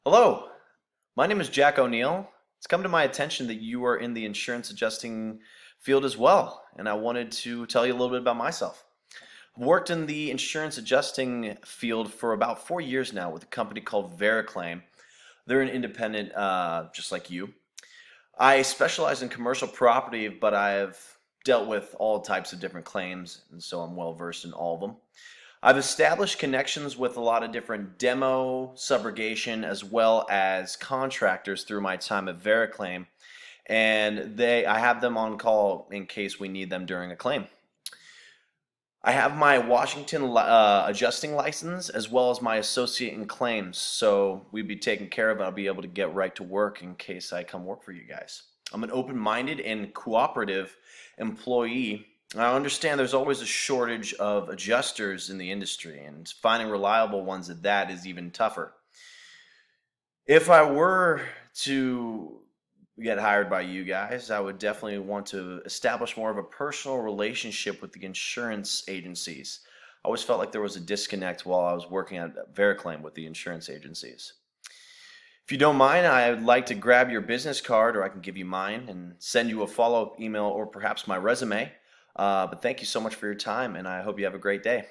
Hello, my name is Jack O'Neill. It's come to my attention that you are in the insurance adjusting field as well, and I wanted to tell you a little bit about myself. I've worked in the insurance adjusting field for about 4 years now with a company called Vericlaim. They're an independent, just like you. I specialize in commercial property, but I've dealt with all types of different claims, and so I'm well versed in all of them. I've established connections with a lot of different demo, subrogation, as well as contractors through my time at Vericlaim, and I have them on call in case we need them during a claim. I have my Washington adjusting license as well as my associate in claims, so we'd be taken care of. I'll be able to get right to work in case I come work for you guys. I'm an open-minded and cooperative employee. I understand there's always a shortage of adjusters in the industry, and finding reliable ones at that is even tougher. If I were to get hired by you guys, I would definitely want to establish more of a personal relationship with the insurance agencies. I always felt like there was a disconnect while I was working at Vericlaim with the insurance agencies. If you don't mind, I'd like to grab your business card, or I can give you mine and send you a follow-up email or perhaps my resume. But thank you so much for your time, and I hope you have a great day.